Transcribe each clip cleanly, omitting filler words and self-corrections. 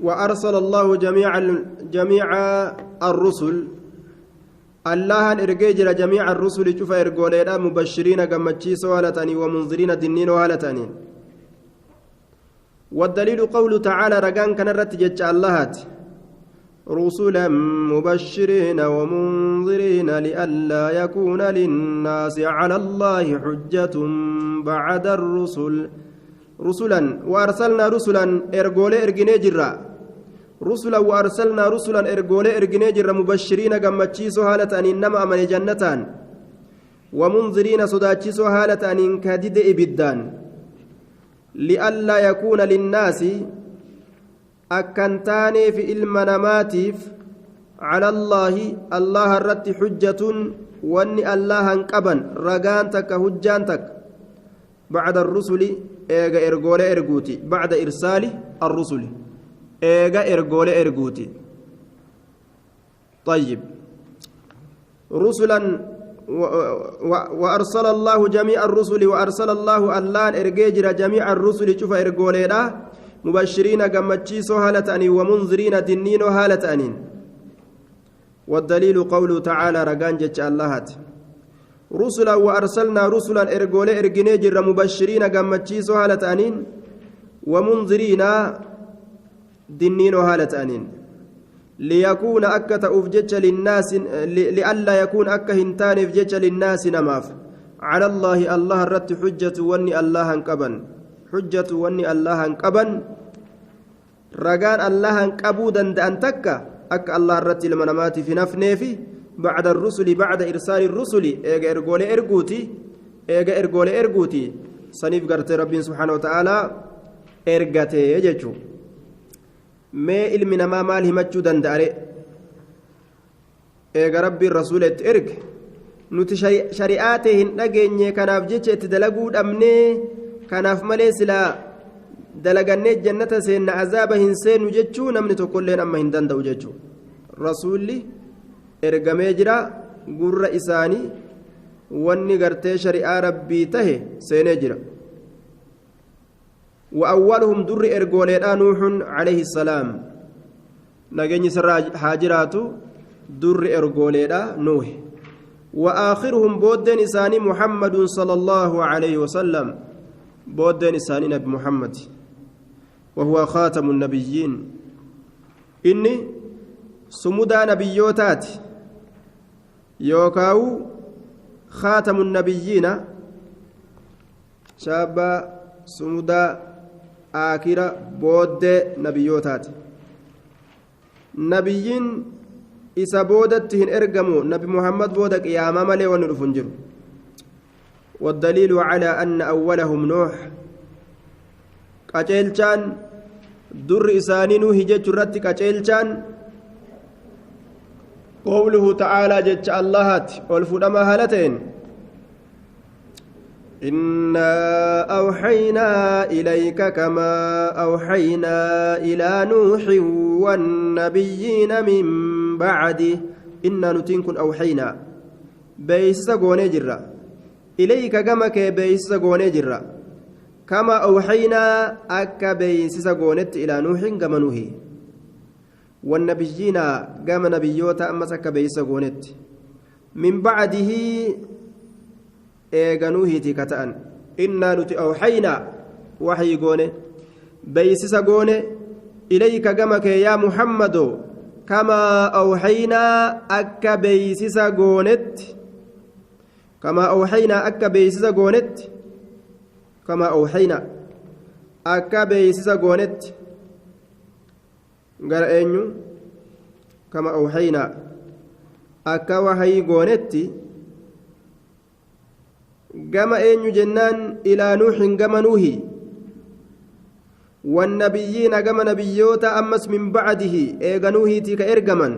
وأرسل الله جميع الرسل الله إرجيجر جميع الرسل شوف إرجولينا مبشرين جمتشي سوالتني ومنذرين دنين وهالتني والدليل قوله تعالى رجان كان رتجج اللهات رسلا مبشرين ومنذرين لئلا يكون للناس على الله حجة بعد الرسل رسلا وأرسلنا رسلا إرجولي إرجنيجرا رسلا وأرسلنا رسلا إرجولي إرجنيجرا مبشرين جمتشيسو هالة أن إنما أمن جنتان ومنذرين صداتشيسو هالة أن كدد إبدان لئلا يكون للناس أكنتاني في المناماتيف على الله الرت حجة واني الله انقبن رقانتك هجانتك بعد الرسل ايغا ارغولي ارغوتي بعد ارسال الرسل ايغا ارغولي ارغوتي طيب رسلا وارسل الله جميع الرسل وارسل الله اللان ارغيجر جميع الرسل شوف ارغولي مبشرين قمتشيسو هالتاني ومنذرين دنينو هالتانين والدليل قوله تعالى رقان جتش اللهات رسلا وأرسلنا رسلا إرقولي إرقنيجر مبشرين قمتشيسو هالتانين ومنذرين دنينو هالتانين ليكون أكة أفجتش للناس لئلا يكون أكة هنتان أفجتش للناس نماف على الله الرت حجة وني الله انقبن حجة وني الله انقبن رقان الله انقبو دندان تكا أك الله الرت المنامات في نفنيفي بعد الرسل بعد إرسال الرسل إيجا إرقولي إرقوتي سنيف قرت ربي سبحانه وتعالى إرقاتي يججو ما إلمنا ما مال همتشو دنداري إيجا ربي الرسول إرق nuti shari'aatee hin dhageenye kanaaf jecha itti dalaguun dhabnee kanaaf malee silaa dalagannee jannata seenna azaaba hin seenu jechuu namni tokkolleen amma hin danda'u jechuu rasuulli ergamee jira gurra isaanii wanni gartee shari'aa rabbii tahe seenee jira وأولهم در إرجوليدا نوح عليه السلام نجني سر هاجراتو در إرجوليدا نوح وآخرهم بودن إساني محمد صلى الله عليه وسلم بودن إساني نبي محمد وهو خاتم النبيين إني سمدا نبيوتات يوكاو خاتم النبيين شابا سمدا آكرا بود نبيوتات نبيين isa boodatti hin ergamu nabi muhammad booda qiyaama malee wanni dhufu hin jiru والدليل على أن أولهم نوح قتيلشان در إسانينو هجت رت قتيلشان قوله تعالى جت اللهات والفدما هالتين إنا أوحينا إليك كما أوحينا إلى نوح والنبيين من بعده إنا نتنكن أوحينا بيس غوني جرا إليك كما بيس غوني جرا كما أوحينا أكا بيس غونت إلى نوح كما نوحي والنبيين كما نبيوتا أما سكا بيس غونت من بعده eeganuuhiiti kata'an innaa nuti awxaynaa waxyi goone beeysisa goone ilayka gama kee yaa muhammado kamaa awxaynaa akka beeysisa goonetti kamaa awxaynaa akka beeysisa goonetti kamaa awxaynaa akka beeysisa goonetti gara eenyu kamaa awxaynaa akka waxyi goonetti gama eenyu jennaan ilaa nuuxin gama nuuhi والنبيين كما نبيوتا أمس من بعده إيغانوهي تيكا إرغمان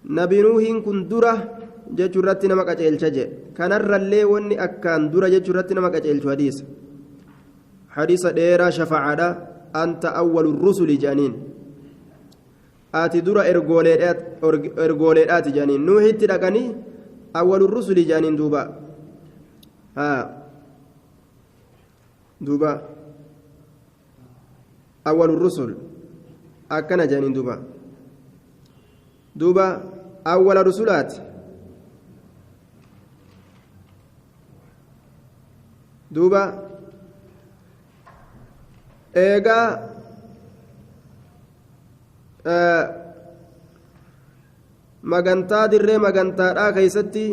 نبي نوح كن درة جيشورات نمك أجيل شجي كان الرلي وني أكان درة جيشورات نمك أجيل حديث حديث ديرا شفاعة أنت أول الرسل جانين آتي درة إرغوليات جانين نوحي تلقاني أول الرسل جانين دوبا دوبا أول الرسل أكنا جانين دوبا أول رسولات دوبا إيجا magantaa dirree magantaadhaa keeysatti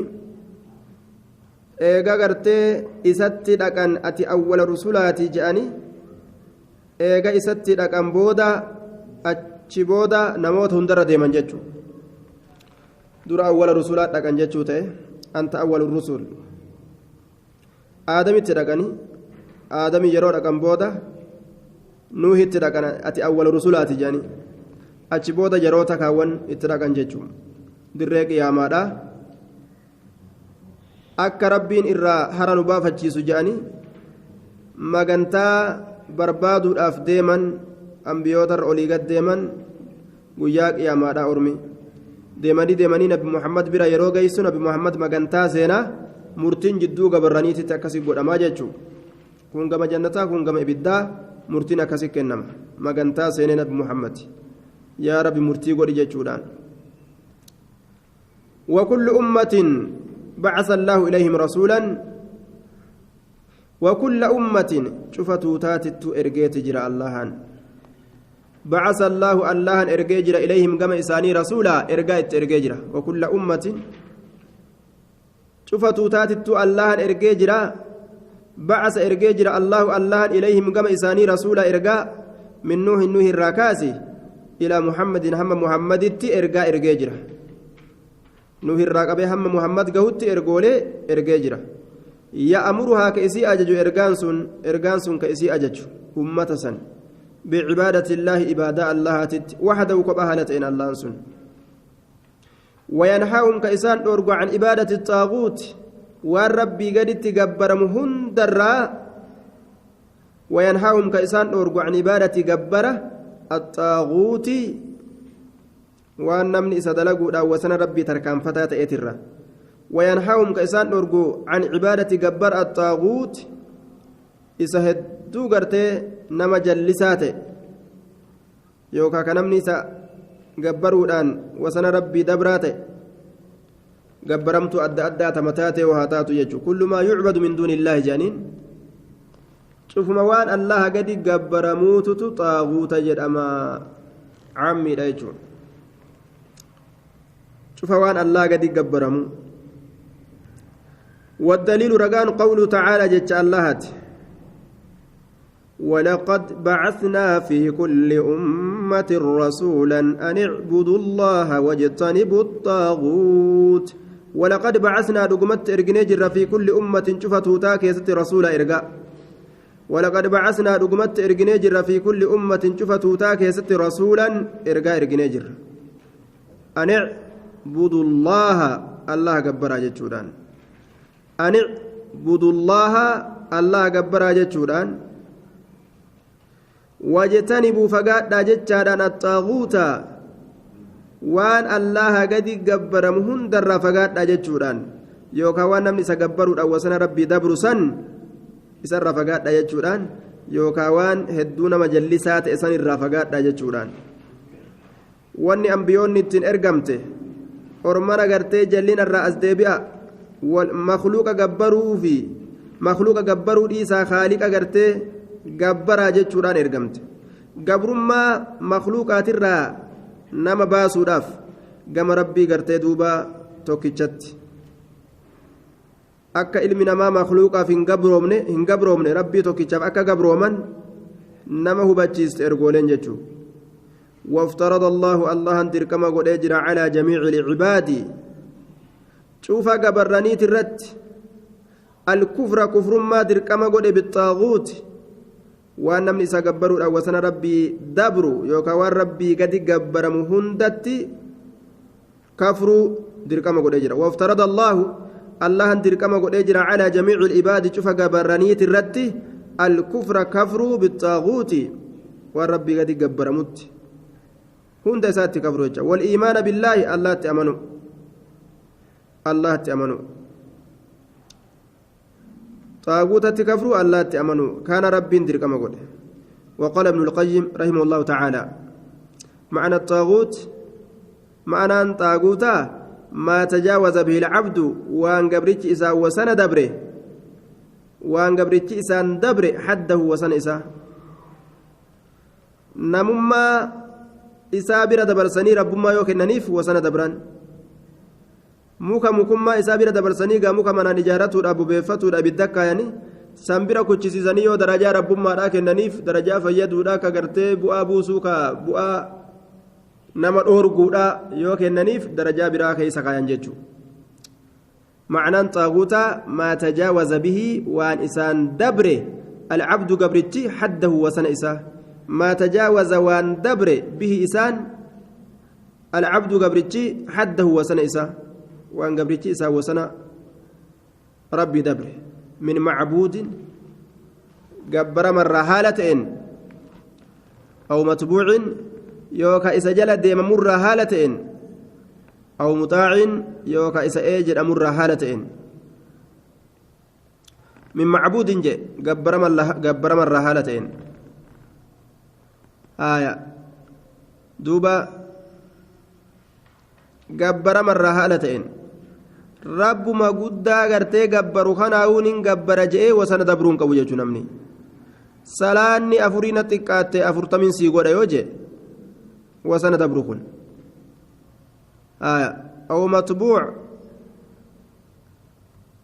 eega gartee isatti dhaqan ati awwala rusulaati je'ani eega isatti dhaqan booda achi booda namoota hundarra deeman jechuu dura awwala rusulaa dhaqan jechuu ta'e anta awwalu rusul aadamitti dhaqani aadami yeroo dhaqan booda nuuhitti dhaqan ati awwala rusulaati je'ani achi booda yeroo takaawwan itti dhaqan jechuu dirree qiyaamaadha akka rabbiin irraa hara nu baafachiisu je'anii magantaa barbaaduudhaaf deeman ambiyootarra olii gad deeman guyyaa qiyaamaadha ormi deemanii nabi muhammad bira yeroo geessu nabi muhammad magantaa seenaa murtiin jidduu gabarraniititti akkasii godhamaa jechuu kun gama jannataa kun gama ibiddaa murtiin akkasii kennama magantaa seenee nabi muhammad yaa rabbi murtii godhi jechuudhaan وكل أمة بعث الله إليهم رسولا وكل أمة شفتوا تاتت إرجيت جرى الله بعث الله إرجيجر إليهم كما إساني رسولا إرجيجر وكل أمة شفتوا تاتت الله إرجيجر بعث إرجيجر الله إليهم كما إساني رسولا إرجاء من نوح الراكاسي إلى محمد إرجيجر nuhi irraa qabee hamma muhammad gahutti ergoolee ergee jira ya'muruhaa ka isii ajaju ergaan sun ka isii ajaju ummata san bicibaadati illaahi ibaadaa allahatitti waxdahu kopha haala ta'een allahan sun wayanhaahum ka isaan dhoorgu can ibaadati xaaguuti waan rabbii gaditti gabbaramu hundarraa wayanhaahum ka isaan dhoorgu can ibaadati gabbara axaaguuti waan namni isa dalaguudhaan wasana rabbii tarkaanfataa ta'eetirra wayanhaahum ka isaan dhorgu can cibaadati gabbar axaaguut isa hedduu gartee nama jallisaa ta'e yookaan ka namni isa gabbaruudhaan wasana rabbii dabraa ta'e gabbaramtu adda addaa tamataa ta'e waa taatu jechuudha kullu maa yucbadu min duuni illaahi jaaniin cufuma waan allaha gadi gabbaramuututu xaaguuta jedhama cammiidha jechuudha فوان الله قد يقبرهم والدليل رقان قوله تعالى جت الله ولقد بعثنا في كل أمة رسولا أن اعبدوا الله واجتنبوا الطاغوت ولقد بعثنا دقمت إرجنجر في كل أمة شفته تاكيست رسول إرجاء ولقد بعثنا دقمت إرجنجر في كل أمة شفته تاكيست رسولا إرجاء إرجنجر أن اعبدوا الله جبرا جتشودان أن اعبدوا الله جبرا جتشودان واجتنبوا فقاد جتشادان الطاغوت وان الله قد جبر مهندر فقاد جتشودان يوكا وان نمني سجبروا أو سن ربي دبرسن إسر فقاد جتشودان يوكا وان هدون مجلسات إسن الرافقاد جتشودان واني أنبيون نتن إرقمته ormana gartee jallina irraa as deebi'a makluuqa gabbaruu fi makluuqa gabbaruu dhiisaa haaliqa gartee gabbaraa jechuudhaan ergamte gabrummaa makluuqaatirraa nama baasuudhaaf gama rabbii gartee duuba tokkichatti akka ilmi namaa makluuqaaf hin gabroomne rabbii tokkichaaf akka gabrooman nama hubachiiste ergooleen jechuudha وافترض الله أن تركما قد أجرى على جميع العباد شوف قبرانيت الرد الكفر كفر ما تركما قد بالطاغوت وأن من إسا وسن ربي دبرو يوكا ربي قد قبر مهندتي كفر تركما قد أجرى وافترض الله أن تركما قد أجرى على جميع العباد شوف قبرانيت الرد الكفر كفر بالطاغوت والربي قد قبر مت هند سات كفر والإيمان بالله الله تأمنوا طاغوت تكفروا الله تأمنوا كان ربي درك مقول وقال ابن القيم رحمه الله تعالى معنى الطاغوت معنى طاغوتا ما تجاوز به العبد وان قبرتش إسا وسن دبره وان قبرتش إسا دبره حده وسن إسا نمما إسا بira dabarsanii rabbummaa yoo kennaniif wasana dabran muka mukummaa isaa bira dabarsanii gaa muka manaan ijaaratuudhaaf bubeeffatuudhaaf ibidda kaayanii san bira kuchisiisanii yoo darajaa rabbummaadhaa kennaniif darajaa fayyaduudhaa ka gartee bu'aa buusuu ka bu'aa nama dhoorguudhaa yoo kennaniif darajaa biraa keessa kaayan jechuudha معنى طاغوتا ما تجاوز به وان إسان دبره العبد قبرتي حده وسن إساه ما تجاوز وان دبره به إسان العبد قبرتي حده وسن إساه وان قبرتي إساه وسن ربي دبره من معبود قبر مرة هالتين أو متبوع يوكا إسجل ديم مرة هالتين أو مطاع يوكا إسا إيجر أمر هالتين من معبود جي قبر مرة هالتين آية دوبا قبر مرة هالتين رب ما قد غرتي قبرو خناون قبر جئ وسن دبرون قوية نمني سلاني أفرين تكاتي أفرتمين سيقود يوجي وسن دبرون آية أو مطبوع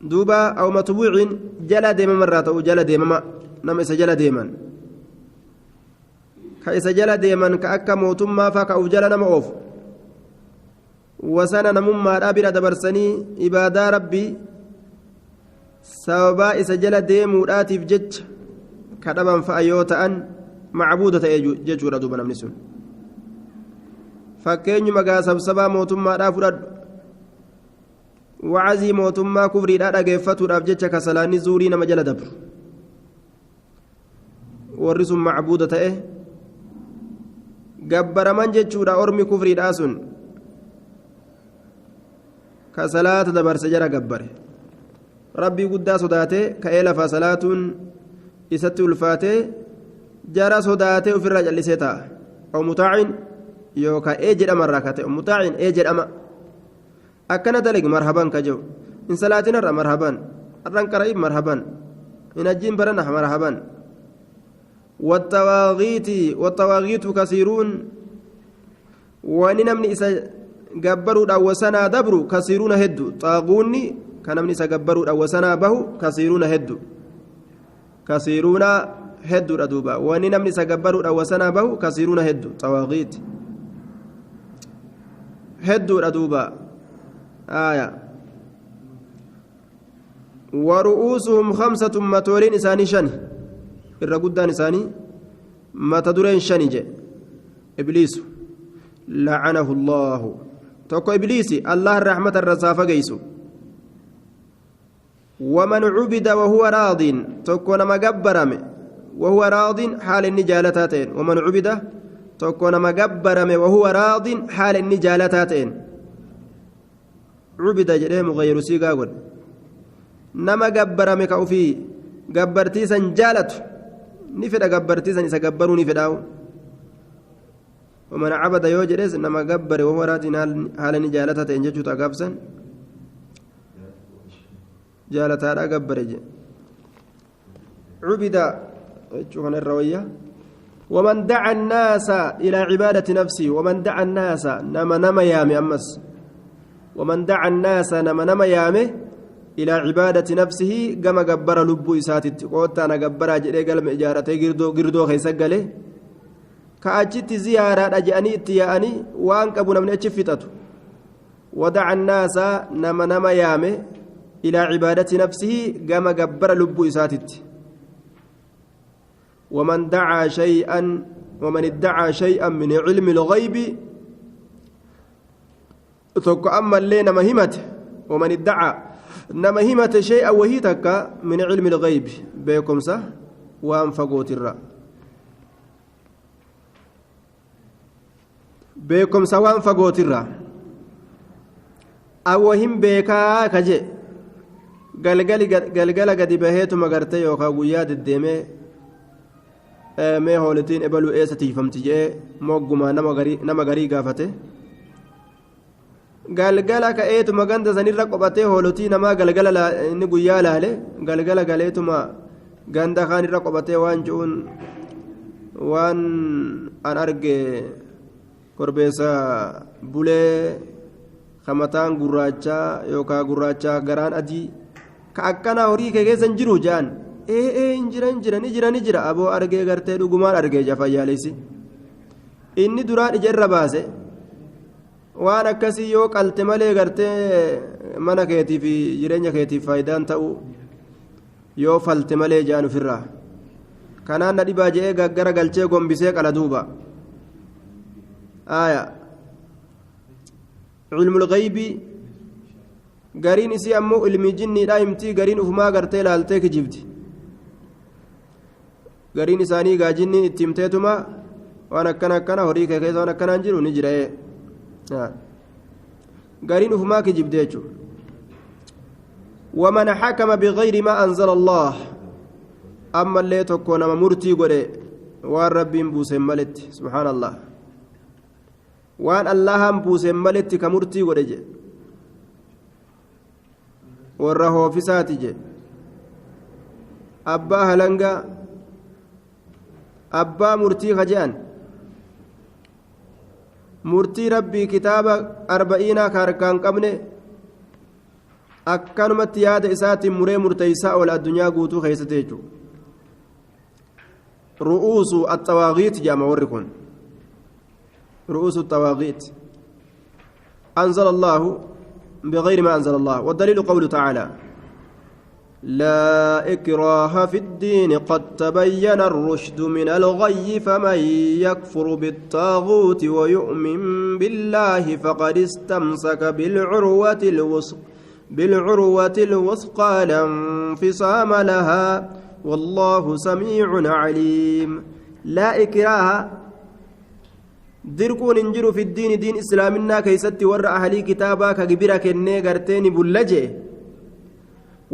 دوبا أو مطبوع جلا ديما مرات أو جلا ديما نم إسا جلا ديما كإسا جلا ديما كأكا موتما فاك أو جلا نم أوف وسنا نمما رابرة دبرسني إبادة ربي سببا إسا جلا ديمو راتف جج كدبا فأيوتا أن معبودة ججورة دوبا نمنسون fakkeenyuma gaasabsabaa mootummaadhaa fudhadhu wacazii mootummaa kufriidhaa dhageeffatuudhaaf jecha kasalaanni zuurii nama jala dabru warri sun macbuuda ta'e gabbaraman jechuudha ormi kufriidhaa sun kasalaata dabarse jara gabbare rabbii guddaa sodaatee ka'ee lafaa salaatuun isatti ulfaatee jara sodaatee ofirraa callisee ta'a aw mutaacin yookaan jedhama irraa kate mutaacin jedhama akkana dalagi marhaban ka jiru in salaatinarra marhaban arran qara'iib marhaban in ajjiin barana marhaban والطواغيت كثيرون ونمني إسا جبروا أوسنا دبروا كثيرون هدوا طاغوني كنمني إسا جبروا أوسنا به كثيرون هدوا كثيرون هدوا أدوبا ونمني إسا جبروا أوسنا به كثيرون هدوا طواغيت هدوا أدوبا آية ورؤوسهم خمسة متورين إساني شن الرقودان إساني متدورين شنج إبليس لعنه الله توكو إبليسي الله الرحمة الرسافة جيسو ومن عبد وهو راض توكو نما جبرم وهو راض حال النجالتين ومن عبد توكو نما جبرم وهو راض حال النجالتين عبد جريم غير سيغاغون نما جبرم كأوفي جبرتي سنجالته نفدا جبرتي سن يسجبروا نفداو ومن عبد يوجرس انما جبر وهو راض حال نجالته تنجو تغفسن جالتا جبر عبد شوفنا الرويه ومن دعا الناس الى عباده نفسه ومن دعا الناس نما يامي امس ومن دعا الناس نما يامي إلى عبادة نفسه كما جبر لبو إساتي قوت أنا جبر أجري قلم إجارته قردو خيسقله كأجت زيارة أجاني تياني وأنك أبونا من أشفتته ودع الناس نما يامه إلى عبادة نفسه كما جبر لبو إساتي ومن ادعى شيئا من علم الغيب ثق أما اللين مهمته ومن ادعى نما همت شيئا وهي تكا من علم الغيب بيكم صح وانفقوت الرا بيكم سواء انفقوت الرا او هم بيكا كجي galgala gadi baheetu magartee yookaan guyyaa deddeemee mee hoolitiin ebaluu eessa tiifamti jee mogguma nama garii gaafate galgala ka'eetuma ganda sanirra qophatee hoolotii namaa galgala inni guyyaa laale galgala galeetuma ganda kaanirra qophatee waan je'uun waan an arge korbeessa bulee kamataan gurraachaa yookaan gurraachaa garaan adii ka akkana horii kee keessa hin jiru jaan hin jira aboo argee gartee dhugumaan argee jafayyaalessi inni duraan ija irra baase waan akkasii yoo qalte malee gartee mana keetiif jireenya keetiif faayidaan ta'u yoo falte malee jaan ofirraa kanaan na dhibaa je'ee gaggara galchee gombisee qala duuba ilmul ghaybii gariin isii ammoo ilmi jinniidhaa himtii gariin ufumaa gartee laaltee kijibdi gariin isaanii gaajinni itti himteetuma waan akkana horii kee keessa waan akkanaan jiru ni jira gariin ufumaa kijibde jechuudha waman xakama bigayri maa anzala allah ammallee tokko nama murtii godhe waan rabbiin buuseen maletti subhaana allah waan allahan buuseen maletti ka murtii godhe je warra hoofisaati je abbaa halanga abbaa murtii kaje'an murtii rabbii kitaaba arba'iinaa ka harkaan qabne akkanumatti yaada isaatiin muree murteeysaa oola addunyaa guutuu keessatti jechuudha ru'uusu axawaaqiit jedhama warri kun ru'uusu axawaaqiit anzala allaahu بغير ما أنزل الله والدليل قوله تعالى لا إكراه في الدين قد تبين الرشد من الغي فمن يكفر بالطاغوت ويؤمن بالله فقد استمسك بالعروة الوثقى لا انفصام لها والله سميع عليم لا إكراه dirquun hin jiru fi diini diin islaaminaa keeysatti warra ahlii kitaabaa ka gibira kennee garteeni bulla jee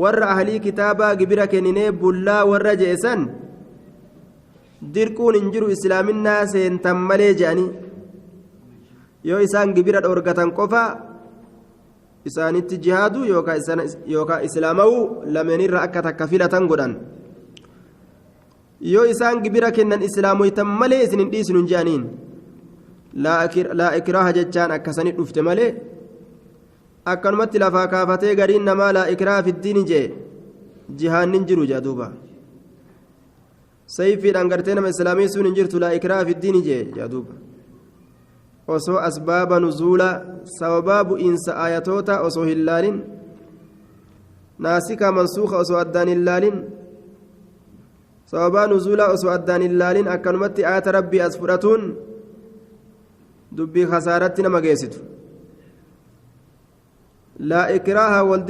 warra ahlii kitaabaa gibira kenninee bullaa warra jeesan dirquun hin jiru islaaminaa seentan malee je'anii yoo isaan gibira dhoorgatan qofa isaanitti jihaadu yookaan islaamawuu lameenirra akka takka filatan godhan yoo isaan gibira kennan islaamoytan malee isin hin dhiisinu hin je'aniin laa ikraaha jechaan akkasanii dhufte malee akkanumatti lafaa kaafatee gariin namaa laa ikraaha fiddiini jee jihaannin jiru jee duuba sayfiidhaan gartee nama islaamii sun hin jirtu laa ikraaha fiddiini jee duuba osoo asbaaba nuzuula sababaa bu'iinsa ayatoota osoo hin laalin naasika mansuuka osoo addaan hin laalin sababaa nuzuulaa osoo addaan hin laalin akkanumatti ayata rabbii as fudhatuun dubbii khasaaratti nama geessitu laa ikraaha wal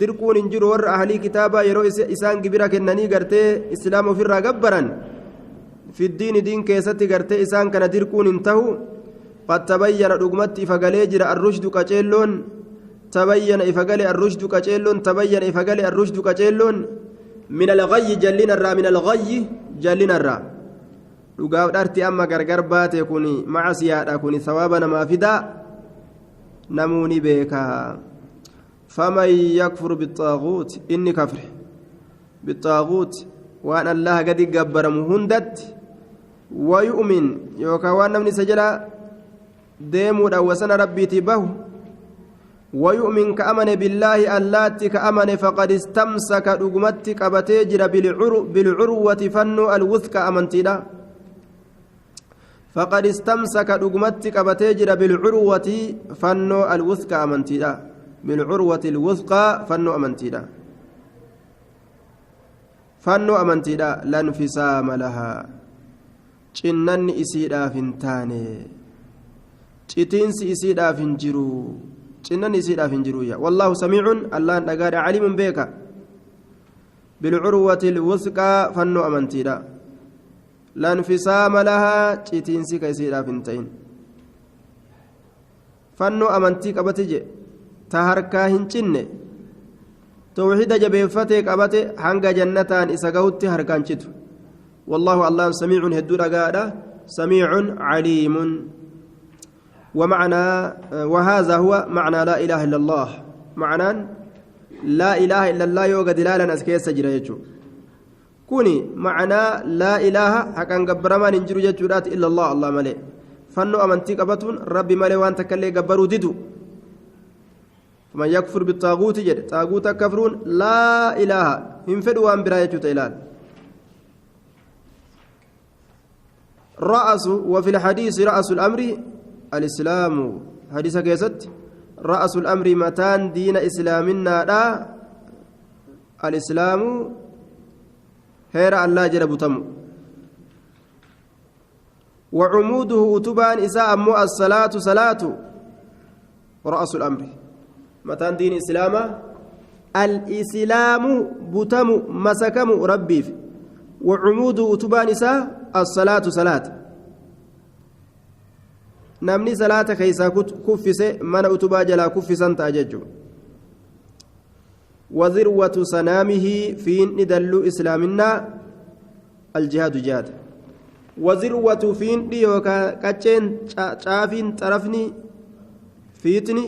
dirquun hin jiru warra ahlii kitaabaa yeroo isaan gibira kennanii gartee islaama ofirraa gabbaran fiddiini diin keessatti gartee isaan kana dirquun hin tahu qad tabayyana dhugumatti ifa galee jira arrushdu qaceelloon tabayyana ifa galee arrushdu qaceelloon tabayyana ifa galee arrushdu qaceelloon min alghayyi jallinarraa min alghayyi jallinarraa dhugaaf dharti amma gargar baate kun macasiyaadha kun sawaaba namaa fidaa namuuni beekaa faman yakfur bixaaguut inni kafre bixaaguut waan allaha gadi gabbaramu hundatti wayu'min yookaan waan namni isa jala deemuudhaan wasana rabbiitii bahu ويؤمن كأمن بالله اللاتي كأمن فقد استمسك دغمتي قبتي جرى بالعروة فنو الوثقى أمنتيدا فقد استمسك دغمتي قبتي جرى بالعروة فنو الوثقى أمنتيدا بالعروة الوثقى فنو أمنتيدا فنو أمنتيدا لا انفصام لها جنن إسيدا فنتاني جتينس إسيدا فنجرو جنن إسيدا فنجرويا والله سميع الله نقار عليم بك بالعروة الوثقى فنو أمنتيدا لا انفصام لها جتينسي كيسيدا فنتين فنو أمنتي قبتي تهركا هنجن توحيد جبيفتي قبتي حنق جنتان إسقوتي هركان جتو والله الله سميع هدو رقادة سميع عليم ومعنى وهذا هو معنى لا إله إلا الله معنى لا إله إلا الله يوغا دلالا أسكي سجر يجو كوني معنى لا إله حقا قبرما ننجر جتورات إلا الله الله ملي فنو أمنتي قبطون ربي ملي وان تكالي قبروا ددو فمن يكفر بالطاغوت جد طاغوت كفرون لا إله ينفدوا وان براية تيلال رأس وفي الحديث رأس الأمر الإسلام حديث كيست رأس الأمر متان دين إسلامنا لا الإسلام هير الله جل بتم وعموده أتبان إساء مو الصلاة صلاة رأس الأمر متان دين إسلام الإسلام بتم مسكم ربي وعموده أتبان إساء الصلاة صلاة نمني صلاة كيسا كفس من أتبا جلا كفسا تأجج وذروة سنامه في ندل إسلامنا الجهاد جهاد وذروة فين ديوكا كاتشين شافين طرفني فيتني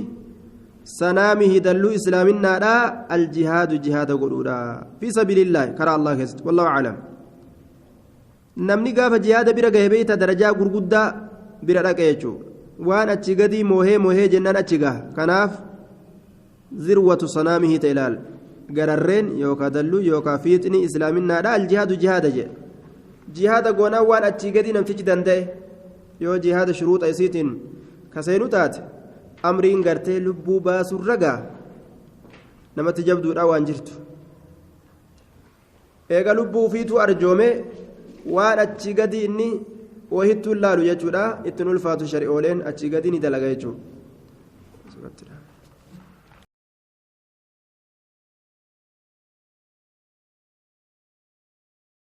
سنامه دل إسلامنا لا الجهاد جهاد قلولا في سبيل الله كرى الله كست والله أعلم namni gaafa jihaada bira gahe beeyta darajaa gurguddaa bira dhaqa jechuudha waan achi gadi moohee jennaan achi gaha kanaaf zirwatu sanaamihi ta'e ilaal gararreen yookaan dalluu yookaan fiixni islaaminaadha aljihaadu jihaada jedhe jihaada goonaa waan achi gadi namtichi danda'e yoo jihaada shuruuxa isiitiin kaseenu taate amriin gartee lubbuu baasurra gaha namatti jabduudha waan jirtu eega lubbuu fiitu arjoome waan achi gadi inni wahittuu laalu jechuudha ittiin ulfaatu shari'ooleen achi gadi ni dalaga jechuudha.